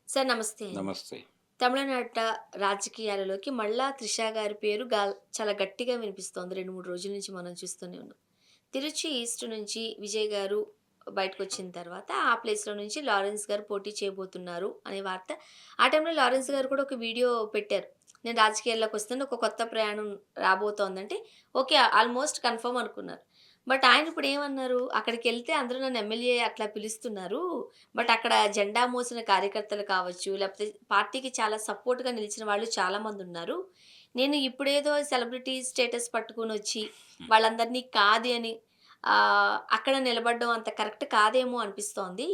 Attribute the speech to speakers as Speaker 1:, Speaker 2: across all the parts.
Speaker 1: Sir నమస్తే అండి.
Speaker 2: నమస్తే.
Speaker 1: తమిళనాట రాజకీయాలలోకి మళ్ళా 'త్రిష' గారి పేరు చాలా గట్టిగా వినిపిస్తోంది. 2, 3 రోజుల నుంచి మనం చూస్తూనే ఉన్నాం. తిరుచి ఈస్ట్ నుంచి విజయ్ గారు బయటకొచ్చిన తర్వాత, ఆ ప్లేస్‌లో నుంచి లారెన్స్ గారు పోటీ చేయబోతున్నారు అనే వార్త. ఆ టైంలో లారెన్స్ గారు కూడా ఒక వీడియో పెట్టారు. నేను రాజకీయాల్లోకొస్తున్నాను. ఒక కొత్త ప్రయాణం రాబోతోందంటే, ఓకే. ఆల్‌మోస్ట్ కన్ఫర్మ్ అనుకున్నారు. బట్ ఆయన ఇప్పుడేమన్నారు, అక్కడికెళ్తే అందరూ నన్ను ఎమ్మెల్యే అట్లా పిలుస్తున్నారు. బట్ అక్కడ జెండా మోసిన కార్యకర్తలు కావచ్చు, లేపోతే పార్టీకి చాలా సపోర్ట్‌గా నిలిచిన వాళ్ళు చాలామందున్నారు. నేను ఇప్పుడేదో సెలబ్రిటీ స్టేటస్ పట్టుకొనొచ్చి,
Speaker 2: హ్మ్.
Speaker 1: వాళ్ళందరినీ కాదు అని అక్కడ నిలబడడం అంత కరెక్ట్ కాదేమో అనిపిస్తోంది.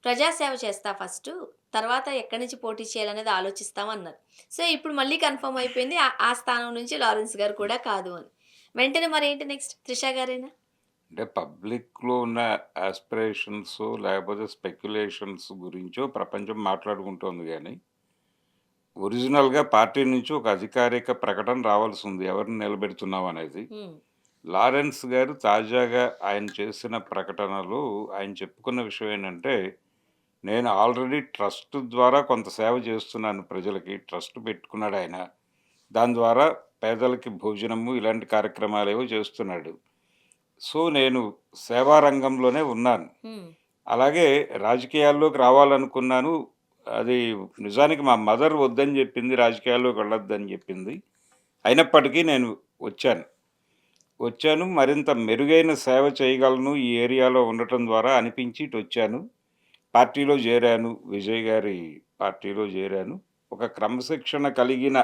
Speaker 1: ప్రజాసేవ చేస్తా ఫస్టు. తర్వాత ఎక్కడి నుంచి పోటీ చేయాలనేది ఆలోచిస్తాం అన్నారు. సో, ఇప్పుడు మళ్ళీ కన్ఫర్మ్ అయిపోయింది. ఆ స్థానం నుంచి లారెన్స్ గారు
Speaker 2: హ్మ్.
Speaker 1: కూడా కాదు అని. వెంటనే మరేంటి నెక్స్ట్ 'త్రిష' గారేనా?
Speaker 2: అంటే పబ్లిక్‌లో ఉన్న యాస్పిరేషన్సో, లేకపోతే స్పెక్యులేషన్స్ గురించో ప్రపంచం మాట్లాడుకుంటోంది గానీ, ఒరిజినల్‌గా పార్టీ నుంచి ఒక అధికారిక ప్రకటన రావాల్సుంది. ఎవరిని నిలబెడుతున్నామనేది.
Speaker 1: హ్మ్.
Speaker 2: లారెన్స్ గారు తాజాగా ఆయన చేసిన ప్రకటనలో ఆయన చెప్పుకున్న విషయం ఏంటంటే, నేను ఆల్రెడీ ట్రస్ట్ ద్వారా కొంత సేవ చేస్తున్నాను ప్రజలకి. ట్రస్ట్ పెట్టుకున్నాడాయన. దాని ద్వారా పేదలకి భోజనము ఇలాంటి కార్యక్రమాలేవో చేస్తున్నాడు. సో, నేను సేవా రంగంలోనే ఉన్నాను.
Speaker 1: హ్మ్.
Speaker 2: అలాగే రాజకీయాల్లోకి రావాలనుకున్నాను. అది నిజానికి మా మదర్ వద్దని జెప్పింది. రాజకీయాల్లోకి వెళ్ళొద్దని జెప్పింది. అయినప్పటికీ నేను వచ్చాను. వచ్చాను. మరింత మెరుగైన సేవ చేయగలను ఈ ఏరియాలో ఉండటం ద్వారా అనిపించి ఇటొచ్చాను. పార్టీలో జేరాను. విజయ్ గారి పార్టీలో జేరాను. ఒక క్రమశిక్షణ కలిగిన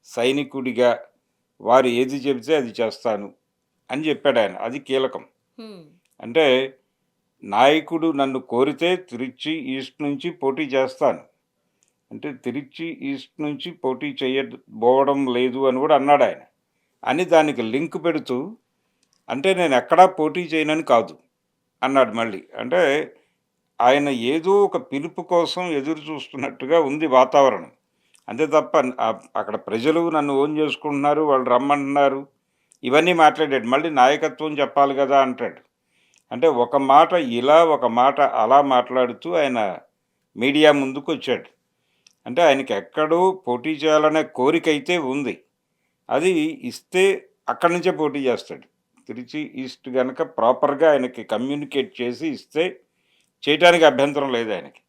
Speaker 2: సైనికుడిగా వారు ఏది చెబితే అది చేస్తాను అని జెప్పాడాయన. అది కీలకం.
Speaker 1: హ్మ్.
Speaker 2: అంటే నాయకుడు నన్ను కోరితే తిరిచ్చి ఈస్ట్ నుంచి పోటీ చేస్తాను. అంటే తిరిచ్చి ఈస్ట్ నుంచి పోటీ బోవడం లేదు అని గూడా అన్నాడాయన. అని దానికి లింక్ పెడుతూ అంటే నేనెక్కడా పోటీ చేయనని కాదు అన్నాడు మళ్ళీ. అంటే ఆయన ఏదో ఒక పిలుపు కోసం ఎదురు చూస్తున్నట్టుగా ఉంది వాతావరణం. అంతే తప్ప అక్కడ ప్రజలు నన్ను ఓన్ జేసుకుంటున్నారు. వాళ్ళు రమ్మంటున్నారు. ఇవన్నీ మాట్లాడాడు. మళ్ళీ నాయకత్వం చెప్పాలి గదా! అంటాడు. అంటే ఒక మాట ఇలా, ఒక మాట అలా మాట్లాడుతూ ఆయన మీడియా ముందుకొచ్చాడు. అంటే ఆయనకెక్కడో పోటీ చేయాలనే కోరికైతే ఉంది. అది ఇస్తే అక్కడి నుంచే పోటీ చేస్తాడు. తిరిచి ఈస్ట్ గనక ప్రాపర్‌గా ఆయనకి కమ్యూనికేట్ చేసి ఇస్తే చేయటానికి అభ్యంతరం లేదాయనకి.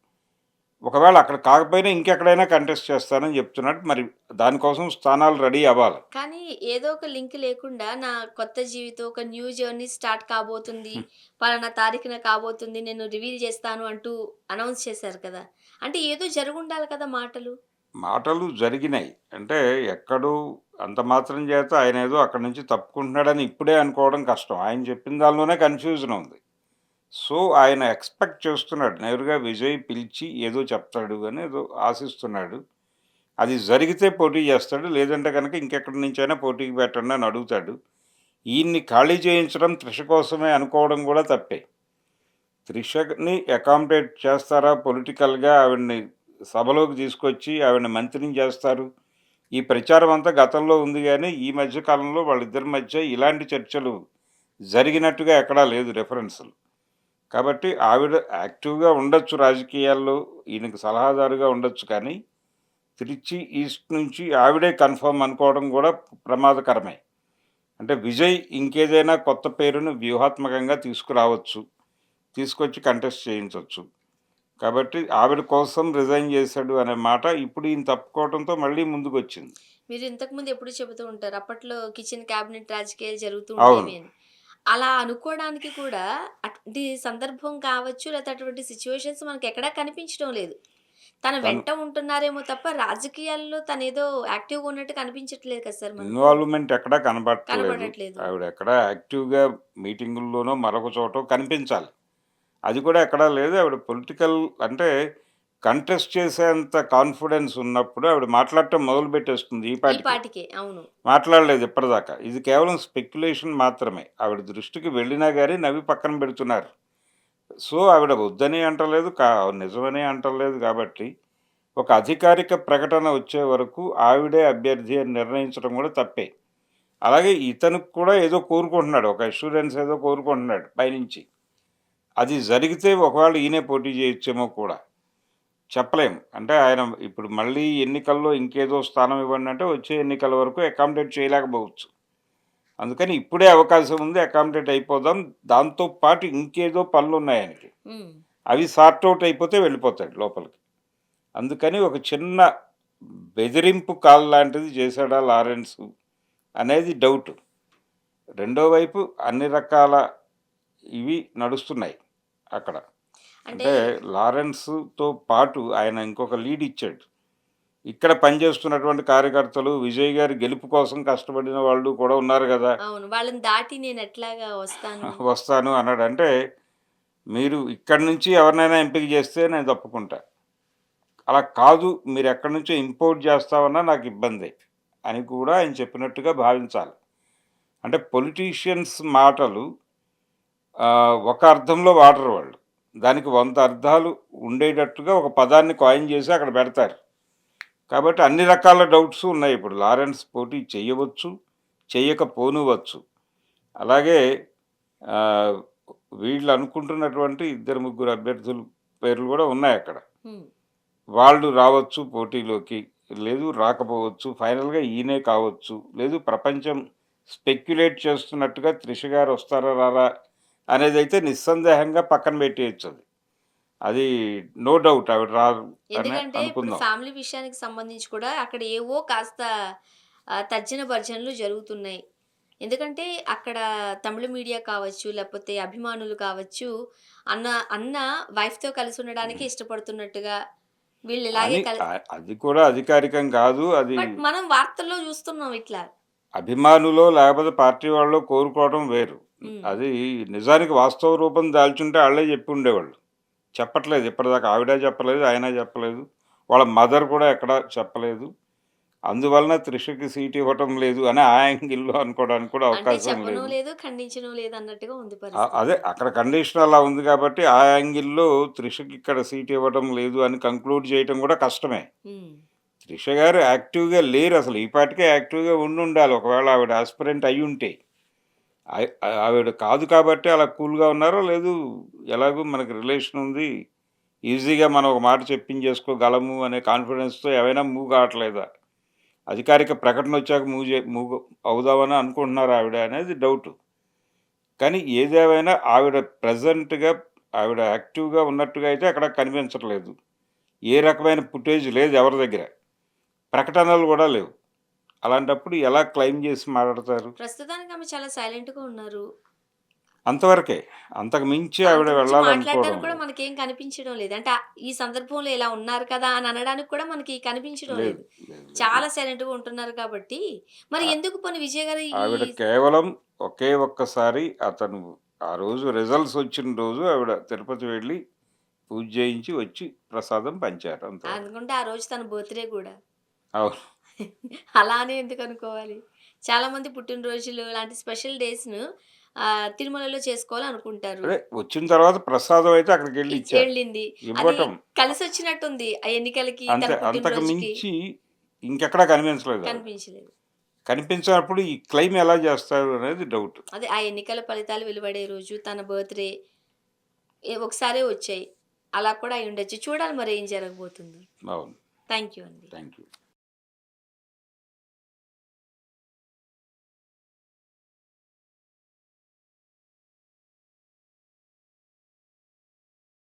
Speaker 2: ఒకవేళ అక్కడ కాకపోయినా ఇంకెక్కడైనా కంటెస్ట్ చేస్తానని చెప్తున్నాడు. మరి దానికోసం స్థానాలు రెడీ అవ్వాలి.
Speaker 1: కానీ ఏదో ఒక లింక్ లేకుండా నా కొత్త జీవితం, ఒక న్యూ జర్నీ స్టార్ట్ కాబోతుంది.
Speaker 2: హ్మ్.
Speaker 1: పలానా తారీఖున కాబోతుంది. నేను రివీల్ చేస్తాను అంటూ అనౌన్స్ చేశారు కదా! అంటే ఏదో జరిగుండాలి కదా మాటలు.
Speaker 2: మాటలు జరిగినాయి. అంటే ఎక్కడో అంత మాత్రం చేత ఆయనేదో అక్కడి నుంచి తప్పుకుంటున్నాడని ఇప్పుడే అనుకోవడం కష్టం. ఆయన చెప్పిన దానిలోనే కన్‌ఫ్యూజన్ ఉంది. సో, ఆయన ఎక్స్‌పెక్ట్ చేస్తున్నాడు. నేరుగా విజయ్ పిలిచి ఏదో చెప్తాడు అని ఏదో ఆశిస్తున్నాడు. అది జరిగితే పోటీ చేస్తాడు. లేదంటే గనక ఇంకెక్కడి నుంచైనా పోటీకి పెట్టండి అని అడుగుతాడు. ఈయన్ని ఖాళీ చేయించడం త్రిష కోసమే అనుకోవడం గూడా తప్పే. త్రిషని అకామిడేట్ చేస్తారా పొలిటికల్‌గా ఆవిడని సభలోకి తీసుకొచ్చి ఆవిడని మంత్రిని చేస్తారు. ఈ ప్రచారం అంతా గతంలో ఉంది గానీ, ఈ మధ్య కాలంలో వాళ్ళిద్దరి మధ్య ఇలాంటి చర్చలు జరిగినట్టుగా ఎక్కడా లేదు రిఫరెన్సులు. కాబట్టి ఆవిడ యాక్టివ్‌గా ఉండొచ్చు రాజకీయాల్లో, ఈయనకి సలహాదారుగా ఉండొచ్చు కానీ, తిరిచి ఈస్ట్ నుంచి ఆవిడే కన్ఫర్మ్ అనుకోవడం గూడా ప్రమాదకరమే. అంటే విజయ్ ఇంకేదైనా కొత్త పేరును వ్యూహాత్మకంగా తీసుకురావచ్చు. తీసుకొచ్చి కంటెస్ట్ చేయించొచ్చు. కాబట్టి ఆవిడ కోసం రిజైన్ చేశాడు అనే మాట ఇప్పుడు ఈయన తప్పుకోవడంతో మళ్ళీ ముందుకొచ్చింది.
Speaker 1: మీరు ఇంతకుముందు ఎప్పుడూ చెబుతూ ఉంటారు. అప్పట్లో కిచెన్ క్యాబినెట్ రాజకీయాలు జరుగుతూ
Speaker 2: అవును.
Speaker 1: ఉండేవి అని. అలా అనుకోడానికి కూడా అటువంటి సందర్భం కావచ్చు, లేతే అటువంటి సిట్యుయేషన్స్ మనకెక్కడా కనిపించడం లేదు. తన
Speaker 2: తను
Speaker 1: వెంట ఉంటున్నారేమో తప్ప రాజకీయాల్లో తనేదో యాక్టివ్‌గా ఉన్నట్టు కనిపించట్లేదు కదా సార్ మనకు.
Speaker 2: ఇన్వాల్వ్‌మెంట్ ఎక్కడా కనబడట్లేదు.
Speaker 1: కనపడట్లేదు.
Speaker 2: ఆవిడ ఎక్కడా యాక్టివ్‌గా మీటింగుల్లోనో మరొక చోటో కనిపించాలి. అది కూడా ఎక్కడా లేదు. ఆవిడ పొలిటికల్ అంటే కంటెస్ట్ చేసేంత కాన్ఫిడెన్స్ ఉన్నప్పుడు ఆవిడ మాట్లాడటం మొదలుపెట్టేస్తుంది ఈ
Speaker 1: ఈ
Speaker 2: పాటికే.
Speaker 1: పాటికే. అవును.
Speaker 2: మాట్లాడలేదు ఇప్పటిదాకా. ఇది కేవలం స్పెక్యులేషన్ మాత్రమే. ఆవిడ దృష్టికి వెళ్ళినా గాని నవ్వి పక్కన పెడుతున్నారు. సో, ఆవిడ వద్దని అంటలేదు. నిజమని అంటలేదు గాబట్టి, ఒక అధికారిక ప్రకటన వచ్చే వరకు ఆవిడే అభ్యర్థి అని నిర్ణయించడం గూడా తప్పే. అలాగే ఇతనికి కూడా ఏదో కోరుకుంటున్నాడు. ఒక అష్యూరెన్స్ ఏదో కోరుకుంటున్నాడు పైనుంచి. అది జరిగితే ఒకవేళ ఈయనే పోటీ చేయొచ్చేమో కూడా. చెప్పలేం. అంటే ఆయన ఇప్పుడు మళ్ళీ ఎన్నికల్లో ఇంకేదో స్థానం ఇవ్వండి అంటే వచ్చే ఎన్నికల వరకు అకామిడేట్ చేయలేకపోవచ్చు. అందుకని ఇప్పుడే అవకాశం ఉంది. అకామిడేట్ అయిపోదాం. దాంతో పాటు ఇంకేదో పనులున్నాయి ఆయనకి.
Speaker 1: హ్మ్.
Speaker 2: అవి సార్ట్ ఔట్ అయిపోతే వెళ్ళిపోతాడు లోపలికి. అందుకని ఒక చిన్న బెదిరింపు కాల్ లాంటిది చేశాడా లారెన్సు అనేది డౌటు. రెండో వైపు అన్ని రకాల ఇవి నడుస్తున్నాయి అక్కడ.
Speaker 1: అంటే
Speaker 2: అంటే లారెన్స్‌తో పాటు ఆయన ఇంకొక లీడ్ ఇచ్చాడు. ఇక్కడ పనిచేస్తున్నటువంటి కార్యకర్తలు విజయ్ గారి గెలుపు కోసం కష్టపడిన వాళ్ళు కూడా ఉన్నారు గదా!
Speaker 1: అవును. వాళ్ళని దాటి నేనెట్లాగా వస్తాను?
Speaker 2: వస్తాను అన్నాడు. అంటే మీరు ఇక్కడి నుంచి ఎవరినైనా ఎంపిక చేస్తే నేను తప్పుకుంటా. అలా కాదు మీరెక్కడి నుంచో ఇంపోర్ట్ చేస్తామన్నా నాకు ఇబ్బందే అని కూడా ఆయన చెప్పినట్టుగా భావించాలి. అంటే పొలిటీషియన్స్ మాటలు ఒక అర్థంలో వాడరు వాళ్ళు. దానికి 100 అర్థాలు ఉండేటట్టుగా ఒక పదాన్ని కాయిన్ చేసి అక్కడ పెడతారు. కాబట్టి అన్ని రకాల డౌట్స్ ఉన్నాయి ఇప్పుడు. లారెన్స్ పోటీ చెయ్యవచ్చు, చెయ్యకపోనువచ్చు. అలాగే ఆహ్, వీళ్ళు అనుకుంటున్నటువంటి ఇద్దరు, ముగ్గురు అభ్యర్థుల పేర్లు గూడా ఉన్నాయక్కడ.
Speaker 1: హ్మ్.
Speaker 2: వాళ్ళు రావచ్చు పోటీలోకి, లేదు రాకపోవచ్చు. ఫైనల్‌గా ఈయనే కావచ్చు. లేదు ప్రపంచం స్పెక్యులేట్ చేస్తున్నట్టుగా 'త్రిష' గారు వస్తారా రారా అనేదైతే నిస్సందేహంగా పక్కన పెట్టేయొచ్చది. అది నో డౌట్ ఆవిడ రారు అని
Speaker 1: ఎందుకంటే ఇప్పుడు
Speaker 2: అనుకుందాం.
Speaker 1: ఫ్యామిలీ విషయానికి సంబంధించి కూడా అక్కడ ఏవో కాస్త తర్జన భర్జనలు జరుగుతున్నాయి. ఎందుకంటే అక్కడ తమిళ మీడియా కావచ్చు, లేకపోతే అభిమానులు కావచ్చు, అన్న అన్న వైఫ్‌తో కలిసి ఉండడానికే ఇష్టపడుతున్నట్టుగా వీళ్ళు ఇలాగే
Speaker 2: అని అది కూడా అధికారికం కాదు. అది
Speaker 1: బట్ మనం వార్తల్లో చూస్తున్నాం ఇట్లా.
Speaker 2: అభిమానులో లేకపోతే పార్టీ వాళ్ళో కోరుకోవడం వేరు.
Speaker 1: హ్మ్.
Speaker 2: అది నిజానికి వాస్తవ రూపం దాల్చుంటే ఆళ్ళే చెప్పుండేవాళ్ళు. చెప్పట్లేదు ఇప్పటిదాకా. ఆవిడ చెప్పలేదు, ఆయన చెప్పలేదు. వాళ్ళ మదర్ కూడా ఎక్కడ చెప్పలేదు. అందువలన 'త్రిషకి' సీట్ ఇవ్వటం లేదు అని ఆ యాంగిల్‌లో అనుకోవడానికి కూడా
Speaker 1: అంటే
Speaker 2: అవకాశం
Speaker 1: చెప్పను
Speaker 2: లేదు.
Speaker 1: లేదు, ఖండించను లేదు అన్నట్టుగా ఉంది పరిస్థితి.
Speaker 2: అదే అక్కడ కండిషన్ అలా ఉంది కాబట్టి ఆ యాంగిల్‌లో 'త్రిషకి' ఇక్కడ సీట్ ఇవ్వటం లేదు అని కంక్లూడ్ చేయటం కూడా కష్టమే.
Speaker 1: హ్మ్.
Speaker 2: 'త్రిష' గారు యాక్టివ్‌గా లేరసలు. ఈ పాటికే యాక్టివ్‌గా ఉండుండాలి. ఒకవేళ ఆవిడ యాస్పిరెంట్ అయ్యుంటే. ఆవిడ కాదు కాబట్టి అలా కూల్‌గా ఉన్నారో, లేదు ఎలాగో మనకి రిలేషన్ ఉంది. ఈజీగా మనం ఒక మాట చెప్పించేసుకోగలము అనే కాన్ఫిడెన్స్‌తో ఏవైనా మూవ్ కావట్లేదా? అధికారిక ప్రకటనొచ్చాక మూవ్ అవుదామని అనుకుంటున్నారా ఆవిడ అనేది డౌటు. కానీ ఏదేమైనా ఆవిడ ప్రెజెంట్‌గా ఆవిడ యాక్టివ్‌గా ఉన్నట్టుగా అయితే ఎక్కడ కనిపించట్లేదు. ఏ రకమైన ఫుటేజ్ లేదు ఎవరి దగ్గర. ప్రకటనలు గూడా లేవు. అలాంటప్పుడు ఎలా క్లెయిమ్ చేసి మాట్లాడతారు?
Speaker 1: ప్రస్తుతానికి ఆమె చాలా సైలెంట్‌గా ఉన్నారు.
Speaker 2: అంతవరకే. అంతకు మించి ఆవిడ
Speaker 1: అంతకుమించి
Speaker 2: వెళ్ళాలనుకోవడం
Speaker 1: మాట్లాడడానికి కూడా
Speaker 2: లేదు.
Speaker 1: మనకేం కనిపించడం లేదు. అంటే ఈ సందర్భంలో ఇలా ఉన్నారు కదా! అని అనడానికి కూడా మనకి కనిపించడం
Speaker 2: లేదు.
Speaker 1: లేదు.
Speaker 2: లేదు. లేదు.
Speaker 1: చాలా సైలెంట్‌గా ఉంటున్నారు కాబట్టి, మరి
Speaker 2: ఆ
Speaker 1: ఎందుకు పోనీ విజయ్ గారు ఈ
Speaker 2: ఆవిడ కేవలం ఒకే ఒక్కసారి అతను ఆ రోజు రిజల్ట్స్ వచ్చిన రోజు ఆవిడ తిరుపతి వెళ్ళి పూజ చేయించి వచ్చి ప్రసాదం పంచారు అంతవరకు.
Speaker 1: అనుకుంటే ఆ రోజు తన బర్త్‌డే గూడా.
Speaker 2: అవును.
Speaker 1: అలా అని ఎందుకు అనుకోవాలి? చాలామంది పుట్టినరోజులు లాంటి స్పెషల్ డేస్‌ను తిరుమలలో చేసుకోవాలనుకుంటారు.
Speaker 2: అదే వచ్చిన తర్వాత ప్రసాదం అయితే అక్కడికెళ్ళి ఇచ్చారు.
Speaker 1: ఎళ్ళింది. అది
Speaker 2: ఇవ్వటం.
Speaker 1: కలిసొచ్చినట్టుంది. ఆ ఎన్నికలకి, తన
Speaker 2: అంతే. అంతకు
Speaker 1: పుట్టినరోజుకి
Speaker 2: మించి ఇంకెక్కడా కనిపించలేదు ఆవిడ.
Speaker 1: కనిపించలేదు.
Speaker 2: కనిపించినప్పుడు ఈ క్లెయిమ్ ఎలా చేస్తారు అనేది డౌట్.
Speaker 1: అదే ఆ ఎన్నికల ఫలితాలు వెలువడే రోజు, తన బర్త్‌డే ఒకసారే వచ్చాయి. అలా కూడా అయ్యుండొచ్చు. చూడాలి మరి ఏం జరగబోతుందో.
Speaker 2: అవును.
Speaker 1: థాంక్ యూ అండి.
Speaker 2: Thank you.